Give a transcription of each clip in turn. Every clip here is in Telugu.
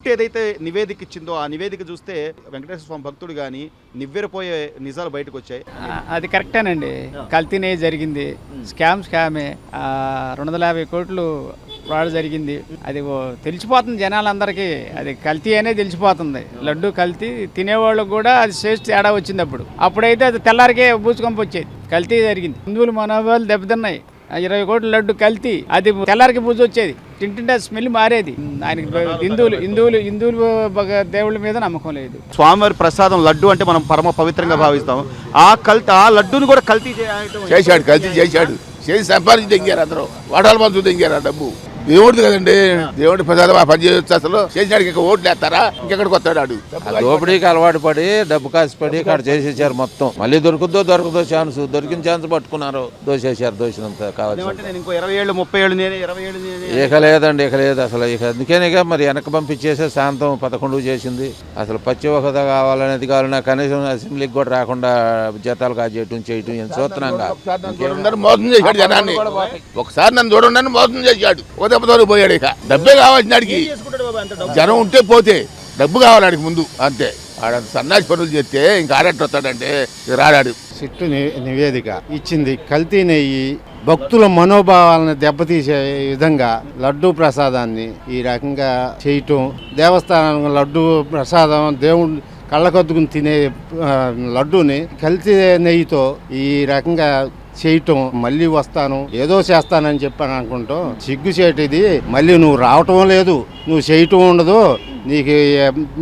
ఏదైతే నివేదిక ఇచ్చిందో ఆ నివేదిక చూస్తే వెంకటేశ్వర స్వామి భక్తుడు కానీ నివ్వెరపోయే నిజాలు బయటకు వచ్చాయి. అది కరెక్టేనండి. కల్తీనే జరిగింది. స్కామే. 250 కోట్లు ఫ్రాడ్ జరిగింది. అది తెలిసిపోతుంది జనాలందరికీ. అది కల్తీ అనేది తెలిసిపోతుంది. లడ్డు కల్తీ తినేవాళ్ళకు కూడా అది శ్రేష్ఠ తేడా వచ్చింది. అప్పుడైతే అది తెల్లారికే బూజుకంపు వచ్చేది. కల్తీ జరిగింది. హిందువులు మనోభావాలు దెబ్బతిన్నాయి. 20 కోట్ల లడ్డు కల్తీ, అది తెల్లారికి బూజు వచ్చేది. తింటుంటే స్మెల్ మారేది. ఆయనకి హిందువులు దేవుళ్ళ మీద నమ్మకం లేదు. స్వామివారి ప్రసాదం లడ్డు అంటే మనం పరమ పవిత్రంగా భావిస్తాం. ఆ లడ్డూని కూడా కల్తీ చేశాడు. చేసి సంపాదించి తెంగారు. అందరూ వాటాలు పంచు తెంగారు ఆ డబ్బు. దేవుడిది కదండి, దేవుడి ప్రసాదం ఆ పని చేయొచ్చు. అసలు చేసినాడికి ఇంకా ఓట్లు వేస్తారా? ఇంకెక్కడికి వస్తాడు? దోపిడీకి అలవాటు పడి డబ్బు కాసిపడి ఇక్కడ చేసేసారు మొత్తం. మళ్ళీ దొరకదో ఛాన్స్, దొరికిన ఛాన్స్ పట్టుకున్నారు, దోసేసారు. దోసినంత కావాలి. ఇక లేదండి, ఇక లేదు అసలు. ఇక అందుకేనే మరి వెనక్కి పంపించేసే శాంతం 11 చేసింది. అసలు పచ్చి హోదా కావాలనేది కావాలన్నా కనీసం అసెంబ్లీకి కూడా రాకుండా జీతాలు కాజేయటం చేయటం ఏం చూస్తున్నాంగా. మోసం చేశాడు జనాన్ని. ఒకసారి నన్ను చూడండి మోసం చేశాడు. పోయాడు. ఇక డబ్బే కావాల్సినాడికి. జనం ఉంటే పోతే డబ్బు కావాలాడికి ముందు అంతే. ఆడ సన్నాసి పనులు చేస్తే ఇంకా ఆడట్టు వస్తాడంటే రాడాడు. సిట్టు నివేదిక ఇచ్చింది. కల్తీ నెయ్యి భక్తుల మనోభావాలను దెబ్బతీసే విధంగా లడ్డూ ప్రసాదాన్ని ఈ రకంగా చేయటం, దేవస్థానం లడ్డూ ప్రసాదం దేవుడు కళ్ళకొద్దుకుని తినే లడ్డూని కల్తీ నెయ్యితో ఈ రకంగా చేయటం, మళ్ళీ వస్తాను ఏదో చేస్తానని చెప్పాను అనుకుంటాం. సిగ్గుచేటిది. మళ్ళీ నువ్వు రావటం లేదు, నువ్వు చేయటం ఉండదు.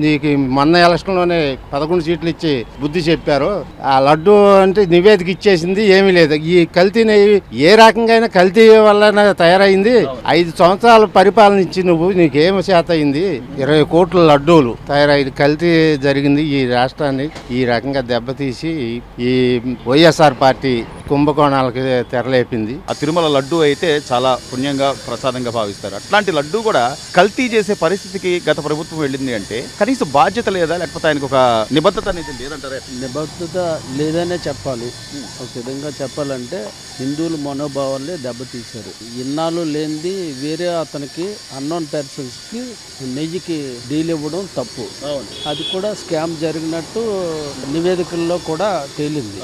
నీకు మొన్న ఎలక్షన్లోనే 11 సీట్లు ఇచ్చి బుద్ధి చెప్పారు. ఆ లడ్డు అంటే నివేదిక ఇచ్చేసింది, ఏమీ లేదు. ఈ కల్తీని ఏ రకంగా కల్తీ వల్ల తయారైంది. 5 సంవత్సరాల పరిపాలన ఇచ్చి నీకేమి చేత అయింది? 20 కోట్ల లడ్డూలు తయారైంది. కల్తీ జరిగింది. ఈ రాష్ట్రాన్ని ఈ రకంగా దెబ్బతీసి ఈ వైఎస్ఆర్ పార్టీ కుంభకోణాలకి తెరలేపింది. ఆ తిరుమల లడ్డు అయితే చాలా పుణ్యంగా ప్రసాదంగా భావిస్తారు. అట్లాంటి లడ్డు కూడా కల్తీ చేసే పరిస్థితికి గత ప్రభుత్వం వెళ్ళింది అంటే కనీసం బాధ్యత లేదా, లేకపోతే ఆయనకు ఒక నిబద్ధత అనేది లేదంటారా? నిబద్ధత లేదనే చెప్పాలి. ఒక విధంగా చెప్పాలంటే హిందువుల మనోభావాలే దెబ్బతీశారు. ఇన్నాళ్ళు లేనిది వేరే అతనికి అన్నోన్ పర్సన్స్కి నెయ్యికి డీల్ ఇవ్వడం తప్పు. అది కూడా స్కామ్ జరిగినట్టు నివేదికల్లో కూడా తేలింది.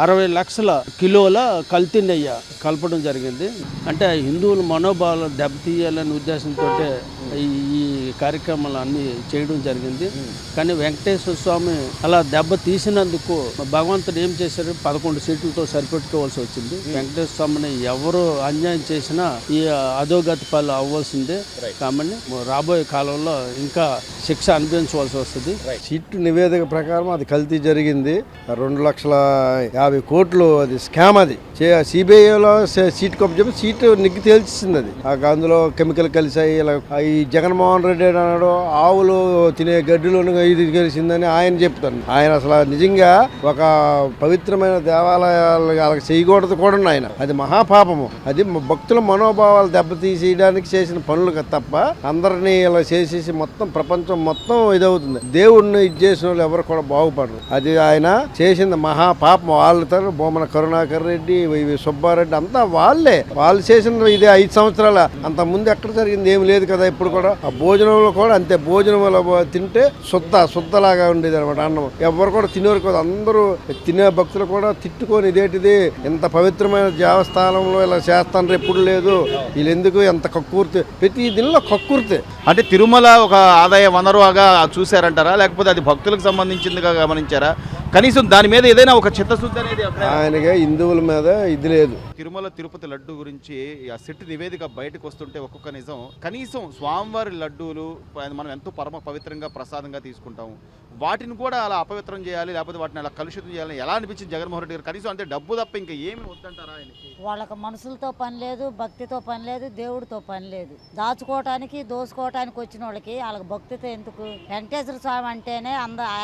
60 లక్షల కిలోల కల్తీ నెయ్యి కలపడం జరిగింది. అంటే హిందువుల మనోభావాలు దెబ్బతీయాలనే ఉద్దేశంతో ఈ కార్యక్రమాలు అన్నీ చేయడం జరిగింది. కానీ వెంకటేశ్వర స్వామి అలా దెబ్బ తీసినందుకు భగవంతుడు ఏం చేశారు? 11 సీట్లతో సరిపెట్టుకోవాల్సి వచ్చింది. వెంకటేశ్వర స్వామిని ఎవరు అన్యాయం చేసినా ఈ అధోగతి పాలు అవ్వాల్సిందే. కాబట్టి రాబోయే కాలంలో ఇంకా శిక్ష అనుభవించవలసి వస్తుంది. సీట్ నివేదిక ప్రకారం అది కల్తీ జరిగింది. 2,50,000 కోట్లు అది స్కామ్. అది సిబిఐలో సీట్ కప్పు చెప్పి సీటు నిగ్గు తేల్చింది. అది అందులో కెమికల్ కలిసాయి. ఈ జగన్మోహన్ రెడ్డి అన్నాడు ఆవులు తినే గడ్డిలోనూ ఇది కలిసిందని ఆయన చెప్తాను. ఆయన అసలు నిజంగా ఒక పవిత్రమైన దేవాలయాలు వాళ్ళకి చేయకూడదు కూడా ఆయన. అది మహాపాపము. అది భక్తుల మనోభావాలు దెబ్బతీసేయడానికి చేసిన పనులు తప్ప అందరినీ ఇలా చేసేసి మొత్తం ప్రపంచం మొత్తం ఇదవుతుంది. దేవుడిని ఇది చేసిన వాళ్ళు ఎవరు కూడా బాగుపడరు. అది ఆయన చేసింది మహాపాపం. వాళ్ళతో బొమ్మన కరుణాకర్ రెడ్డి, సుబ్బారెడ్డి అంతా వాళ్ళు చేసిన ఇది 5 సంవత్సరాల. అంత ముందు ఎక్కడ జరిగింది ఏమి లేదు కదా. ఇప్పుడు కూడా ఆ భోజనంలో కూడా అంతే. భోజనంలో తింటే శుద్ధలాగా ఉండేది అనమాట అన్నం. ఎవరు కూడా తినేవారు కదా. అందరూ తినే భక్తులు కూడా తిట్టుకొని ఇదేంటిది ఇంత పవిత్రమైన దేవస్థానంలో ఇలా చేస్తాను ఎప్పుడు లేదు, వీళ్ళు ఎందుకు ఎంత కక్కుర్తి, ప్రతి దీనిలో కక్కుర్తి. అంటే తిరుమల ఒక ఆదాయ వనరుగా చూశారంటారా, లేకపోతే అది భక్తులకు సంబంధించిందిగా గమనించారా? కనీసం దాని మీద ఏదైనా ఒక చిత్తశుద్ధి అనేది ఆయనగా హిందువుల మీద ఇది లేదు. తిరుమల తిరుపతి లడ్డు గురించి ఆ సిట్ నివేదిక బయటకు వస్తుంటే ఒక్కొక్క నిజం. కనీసం స్వామివారి లడ్డూలు మనం ఎంతో పరమ పవిత్రంగా ప్రసాదంగా తీసుకుంటాము, వాటిని కూడా అలా అపవిత్రం చేయాలి, లేకపోతే వాటిని అలా కలుషితం చేయాలని ఎలా అనిపించింది జగన్మోహన్ రెడ్డి గారు? కనీసం అంటే డబ్బు తప్ప ఇంకా ఏమి వద్దంటారా ఆయనకి? వాళ్ళకి మనసులతో పని లేదు, భక్తితో పని లేదు, దేవుడితో పని లేదు. దాచుకోవటానికి దోసుకోవటానికి వచ్చిన వాళ్ళకి భక్తితో ఎందుకు? వెంకటేశ్వర స్వామి అంటేనే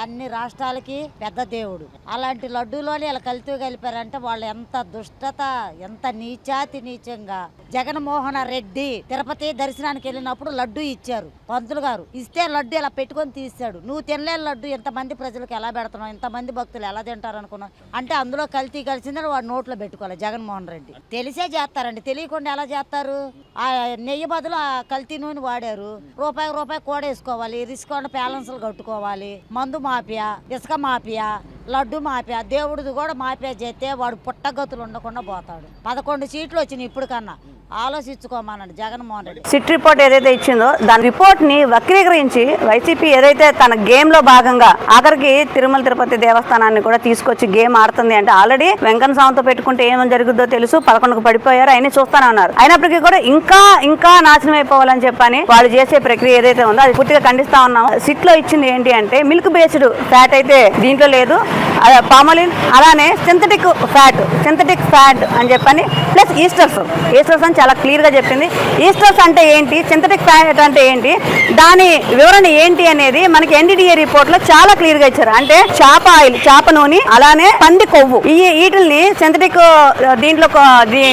అన్ని రాష్ట్రాలకి పెద్ద దేవుడు. అలాంటి లడ్డూలోని ఇలా కల్తీ కలిపారంటే వాళ్ళు ఎంత దుష్టత, ఎంత నీచాతి నీచంగా జగన్మోహన్ రెడ్డి తిరుపతి దర్శనానికి వెళ్ళినప్పుడు లడ్డు ఇచ్చారు పంతులు గారు. ఇస్తే లడ్డు ఇలా పెట్టుకొని తీస్తాడు. నువ్వు తినలేని లడ్డు ఇంతమంది ప్రజలకు ఎలా పెడుతున్నావు, ఇంతమంది భక్తులు ఎలా తింటారు అనుకున్నావు అంటే అందులో కల్తీ కలిసిందని వాడు నోట్లో పెట్టుకోవాలి జగన్మోహన్ రెడ్డి. తెలిసే చేస్తారండి, తెలియకుండా ఎలా చేస్తారు? ఆ నెయ్యి బదులు ఆ కల్తీ నూనె వాడారు. రూపాయి కూడేసుకోవాలి, రిస్క్ బ్యాలెన్స్లు కట్టుకోవాలి. మందు మాఫియా, ఇసుక మాఫియా, లడ్డు మాఫియా, దేవుడిది కూడా మాఫియా చేస్తే వాడు పుట్టగతులు ఉండకుండా పోతాడు. 11 సీట్లు వచ్చినాయి ఇప్పుడు కన్నా. ఆలోచించుకోమన్నాడు జగన్మోహన్ రెడ్డి. సిట్ రిపోర్ట్ ఏదైతే ఇచ్చిందో దాని రిపోర్ట్ ని వక్రీకరించి వైసీపీ ఏదైతే తన గేమ్ లో భాగంగా ఆఖరికి తిరుమల తిరుపతి దేవస్థానాన్ని కూడా తీసుకొచ్చి గేమ్ ఆడుతుంది అంటే ఆల్రెడీ వెంకన్న స్వామితో పెట్టుకుంటే ఏమని జరుగుతుందో తెలుసు. 11కు పడిపోయారు, అయినా చూస్తానే ఉన్నారు. అయినప్పటికీ కూడా ఇంకా నాశనం అయిపోవాలని చెప్పని వాళ్ళు చేసే ప్రక్రియ ఏదైతే ఉందో అది పూర్తిగా ఖండిస్తా ఉన్నాం. సిట్ లో ఇచ్చింది ఏంటి అంటే మిల్క్ బేస్డ్ ఫ్యాట్ అయితే దీంట్లో లేదు, పామలిన్, అలానే సింథటిక్ ఫ్యాట్ అని చెప్పని ప్లస్ ఈస్టర్స్ అని చాలా క్లియర్ గా చెప్పింది. ఈస్టర్స్ అంటే ఏంటి, సింథటిక్ ఫ్యాట్ అంటే ఏంటి, దాని వివరణ ఏంటి అనేది మనకి NDDA రిపోర్ట్ లో చాలా క్లియర్ గా ఇచ్చారు. అంటే చేప ఆయిల్, చేప నూనె, అలానే పంది కొవ్వు, వీటిని సింథటిక్ దీంట్లో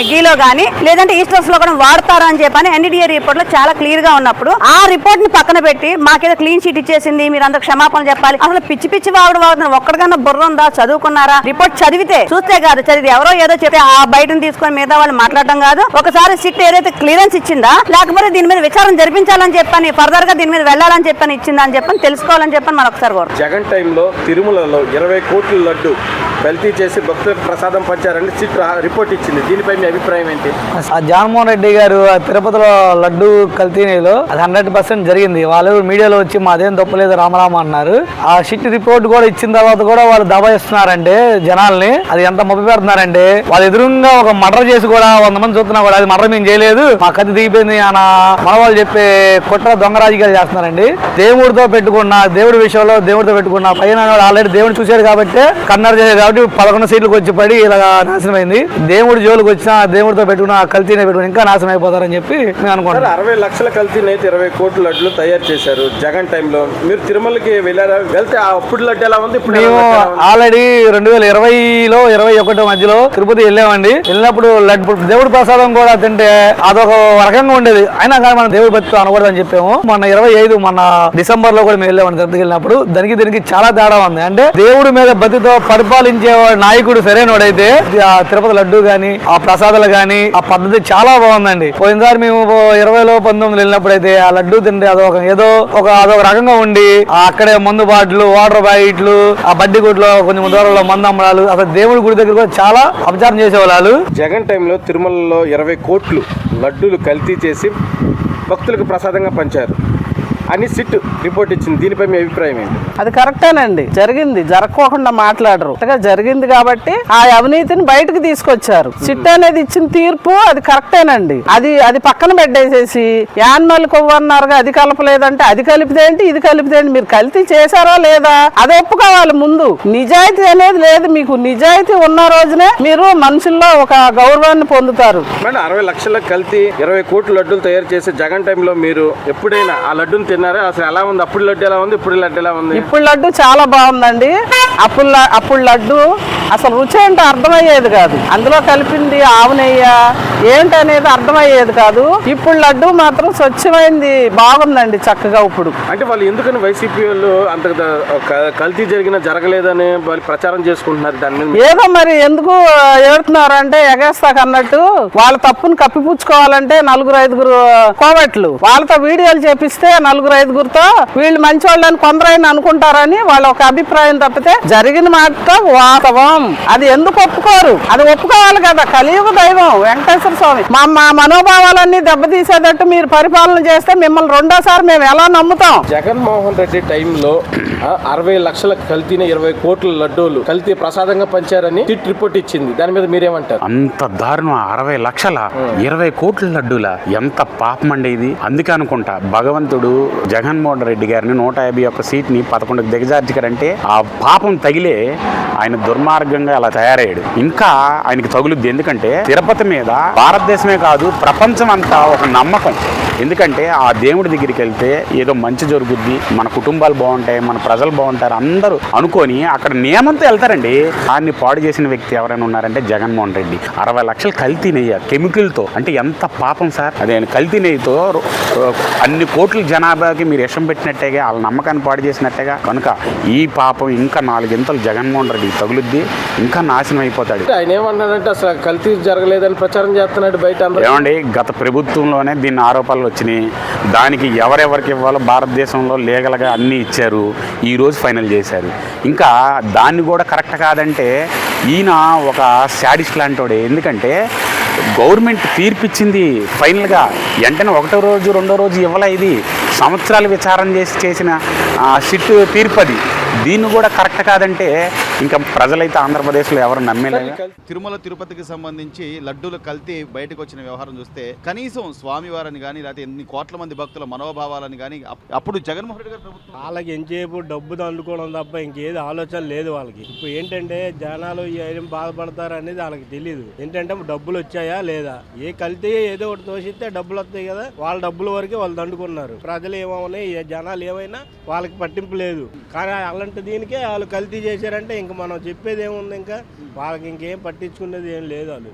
గీలో గానీ లేదంటే ఈస్టర్స్ లో కూడా వాడతారు అని చెప్పని NDDA రిపోర్ట్ లో చాలా క్లియర్ గా ఉన్నప్పుడు ఆ రిపోర్ట్ ని పక్కన పెట్టి మాకేదో క్లీన్ షీట్ ఇచ్చేసింది మీరు అందరూ క్షమాపణ చెప్పాలి. అసలు పిచ్చి వాగుతున్నారు. ఒక్కడికన్నా బుర్ర ఉందా, చదువుకున్నారా? రిపోర్ట్ చదివితే చూస్తే కాదు, చదివి ఎవరో ఏదో చెప్తే ఆ బయటను తీసుకొని మీద వాళ్ళు మాట్లాడడం కాదు. ఒకసారి సిట్ ఏదైతే క్లియరెన్స్ ఇచ్చిందా లేకపోతే దీని మీద విచారణ జరిపించాలని చెప్పని ఫర్దర్ గా దీని మీద వెళ్ళాలని చెప్పని ఇచ్చిందా అని చెప్పని తెలుసుకోవాలని చెప్పని మనం ఒకసారి కోరు. జగన్ టైంలో తిరుమలలో 20 కోట్ల లడ్డు కల్తీ చేసి భక్తులకు ప్రసాదం పంచారని సిట్ రిపోర్ట్ ఇచ్చింది. దీనిపై మీ అభిప్రాయం ఏంటి? జగన్మోహన్ రెడ్డి గారు తిరుపతిలో లడ్డు కల్తీలో అది 100% జరిగింది. వాళ్ళు మీడియాలో వచ్చి మాదేం తప్పలేదు రామరామ అన్నారు. ఆ సిట్ రిపోర్ట్ కూడా ఇచ్చిన తర్వాత కూడా వాళ్ళు దబాయిస్తున్నారంటే జనాల్ని, అది ఎంత మొప్పి పెడుతున్నారంటే వాళ్ళ ఎదురుగా ఒక మర్డర్ చేసి కూడా 100 మంది చూస్తున్నా కూడా అది మర్డర్ మేము చేయలేదు, మా కత్తి దిగిపోయింది అన్న మనవాళ్ళు చెప్పే కుట్ర దొంగ రాజకీయాలు చేస్తున్నారండి. దేవుడితో పెట్టుకున్న పైన ఆల్రెడీ దేవుడు చూశాడు కాబట్టి కన్నర్ చేశాడు కాబట్టి 11 సీట్లకు వచ్చి పడి ఇలా నాశనం అయింది. దేవుడి జోలికి వచ్చినా దేవుడితో పెట్టుకున్న కల్తీనే పెట్టుకుని ఇంకా నాశనం అయిపోతారని చెప్పి మేము అనుకుంటాం. 60 లక్షల కల్తీని అయితే 20 కోట్ల లడ్లు తయారు చేశారు జగన్ టైంలో. మీరు తిరుమలకి వెళ్ళారా? వెళ్తే అప్పుడు లడ్డు ఎలా ఉంది? ఇప్పుడు మేము ఆల్రెడీ 2020లో 21 మధ్యలో తిరుపతి వెళ్ళామండి. వెళ్ళినప్పుడు లడ్డు దేవుడి ప్రసాదం కూడా తింటే అదొక రకంగా ఉండేది. అయినా కానీ మనం దేవుడి భక్తితో అనకూడదు అని చెప్పాము. మొన్న 25 డిసెంబర్ లో కూడా మేము వెళ్ళామండి తిరుపతికి వెళ్ళినప్పుడు. దీనికి చాలా తేడా ఉంది. అంటే దేవుడి మీద భక్తితో పరిపాలించే నాయకుడు సరైనవాడైతే ఆ తిరుపతి లడ్డు గాని ఆ ప్రసాదాలు గాని ఆ పద్ధతి చాలా బాగుందండి. పోయినసారి మేము 20లో 19 వెళ్ళినప్పుడు అయితే ఆ లడ్డు తింటే అదొక రకంగా ఉండి అక్కడే మందు బాటిల్, వాటర్ బాటిల్, ఆ బడ్డీ గుడ్లో కొంచెం దూరంలో మందు అమ్మడాలు, అసలు దేవుడి గుడి దగ్గర కూడా చాలా అపచారం చేసేవాళ్ళు. జగన్ టైంలో తిరుమలలో 20 కోట్లు లడ్డూలు కల్తీ చేసి భక్తులకు ప్రసాదంగా పంచారు అని సిట్ రిపోర్ట్ ఇచ్చింది. దీనిపై మీ అభిప్రాయం ఏంటి? అది కరెక్టేనండి, జరిగింది, జరగకోకుండా మాట్లాడరు. జరిగింది కాబట్టి ఆ అవినీతిని బయటకు తీసుకొచ్చారు. సిట్ అనేది ఇచ్చిన తీర్పు అది కరెక్టేనండి. అది పక్కన పెట్టేసేసి యాన్మల్ కొవ్వు అన్నారుగా, అది కలపలేదంటే అది కలిపితే ఏంటి, ఇది కలిపితే ఏంటి? మీరు కల్తీ చేశారా లేదా అది ఒప్పుకోవాలి. ముందు నిజాయితీ అనేది లేదు. మీకు నిజాయితీ ఉన్న రోజునే మీరు మనుషుల్లో ఒక గౌరవాన్ని పొందుతారు. 60 లక్షల కల్తీ 20 కోట్ల లడ్డూలు తయారు చేసి జగన్ టైంలో మీరు ఎప్పుడైనా ఆ లడ్డూని తిన్నారా? అసలు ఎలా ఉంది? అప్పుడు లడ్డు ఎలా ఉంది, ఇప్పుడు లడ్డు ఎలా ఉంది? ఇప్పుడు లడ్డు చాలా బాగుందండి. అప్పుడు లడ్డు అసలు రుచి అంటే అర్థమయ్యేది కాదు. అందులో కలిపింది ఆవు నెయ్య ఏంటనేది అర్థమయ్యేది కాదు. ఇప్పుడు లడ్డు మాత్రం స్వచ్ఛమైంది, బాగుందండి చక్కగా. ఇప్పుడు అంటే వాళ్ళు ఎందుకని వైసీపీ వాళ్ళు అంత కల్తీ జరగలేదని వాళ్ళు ప్రచారం చేసుకుంటున్నారు. దాని మీద ఏదో మరి ఎందుకు ఏడుతున్నారు అంటే ఎగేస్తాక అన్నట్టు వాళ్ళ తప్పును కప్పిపుచ్చుకోవాలంటే 4-5 కోవట్లు వాళ్ళతో వీడియోలు చేపిస్తే 4-5తో వీళ్ళు మంచి వాళ్ళని కొందరైనా అనుకుంటారని వాళ్ళ ఒక అభిప్రాయం తప్పితే జరిగిన మాట వాస్తవం. అది ఎందుకు ఒప్పుకోరు? అది ఒప్పుకోవాలి కదా. కలియుగ దైవం వెంకటేశ్వర స్వామి మా మనోభావాలన్నీ దెబ్బతీసేటట్టు మీరు పరిపాలన చేస్తే మిమ్మల్ని రెండోసారి మేము ఎలా నమ్ముతాం? జగన్మోహన్ రెడ్డి టైంలో 60 లక్షల కల్తీని 20 కోట్ల లడ్డూలు కల్తీ ప్రసాదంగా పంచారని సిట్ రిపోర్ట్ ఇచ్చింది. దాని మీద మీరేమంటారు? అంత దారుణం. 60 లక్షల 20 కోట్ల లడ్డూల ఎంత పాపం అండి ఇది. అందుకే అనుకుంటా భగవంతుడు జగన్మోహన్ రెడ్డి గారిని 151 సీట్ని 11కి దిగజార్చారంటే ఆ పాపం తగిలే ఆయన దుర్మార్గంగా అలా తయారయ్యాడు. ఇంకా ఆయనకి తగులుద్ది. ఎందుకంటే తిరుపతి మీద భారతదేశమే కాదు ప్రపంచం అంతా ఒక నమ్మకం. ఎందుకంటే ఆ దేవుడి దగ్గరికి వెళ్తే ఏదో మంచి జరుగుద్ది, మన కుటుంబాలు బాగుంటాయి, మన ప్రజలు బాగుంటారు అందరూ అనుకొని అక్కడ నియమంతో వెళ్తారండి. దాన్ని పాడు చేసిన వ్యక్తి ఎవరైనా ఉన్నారంటే జగన్మోహన్ రెడ్డి. 60 లక్షలు కల్తీ నెయ్యి కెమికల్తో, అంటే ఎంత పాపం సార్. అదే కల్తీ నెయ్యితో అన్ని కోట్ల జనాభాకి మీరు విషం పెట్టినట్టేగా, వాళ్ళ నమ్మకాన్ని పాడు చేసినట్టేగా. కనుక ఈ పాపం ఇంకా 4 ఇంతలు జగన్మోహన్ రెడ్డికి తగులుద్ది, ఇంకా నాశనం అయిపోతాడు. ఆయన ఏమంటాడంటే అసలు కల్తీ జరగలేదని ప్రచారం చేస్తున్నాడు బయట. ఏమండి, గత ప్రభుత్వంలోనే దీన్ని ఆరోపణలు వచ్చినాయి. దానికి ఎవరెవరికి ఇవ్వాలో భారతదేశంలో లీగల్గా అన్నీ ఇచ్చారు. ఈరోజు ఫైనల్ చేశారు. ఇంకా దాన్ని కూడా కరెక్ట్ కాదంటే ఈయన ఒక శాడిస్ట్ లాంటోడే. ఎందుకంటే గవర్నమెంట్ తీర్పిచ్చింది ఫైనల్గా, వెంటనే 1వ రోజు 2వ రోజు ఇవ్వలే. ఇది సంవత్సరాలు విచారణ చేసిన సిట్ తీర్పు అది. దీన్ని కూడా కరెక్ట్ కాదంటే ఇంకా ప్రజలైతే ఆంధ్రప్రదేశ్లో ఎవరు నమ్మేలేదు. తిరుమల తిరుపతికి సంబంధించి లడ్డూలు కల్తీ బయటకు వచ్చిన వ్యవహారం చూస్తే కనీసం స్వామివారిని కానీ లేకపోతే ఎన్ని కోట్ల మంది భక్తుల మనోభావాలను కానీ అప్పుడు జగన్మోహన్ రెడ్డి గారి ప్రభుత్వం వాళ్ళకి ఎంతసేపు డబ్బు దండుకోవడం తప్ప ఇంకేది ఆలోచన లేదు వాళ్ళకి. ఇప్పుడు ఏంటంటే జనాలు ఏం బాధపడతారు అనేది వాళ్ళకి తెలియదు. ఏంటంటే డబ్బులు వచ్చాయా లేదా, ఏ కల్తీ ఏదో ఒకటి తోసిస్తే డబ్బులు వస్తాయి కదా, వాళ్ళ డబ్బుల వరకే వాళ్ళు దండుకున్నారు. ప్రజలు ఏమవునాయి, జనాలు ఏమైనా వాళ్ళకి పట్టింపు లేదు. కానీ అలాంటి దీనికే వాళ్ళు కల్తీ చేశారంటే ఇంకా మనం చెప్పేది ఏముంది, ఇంకా వాళ్ళకి ఇంకేం పట్టించుకునేది ఏం లేదు. వాళ్ళు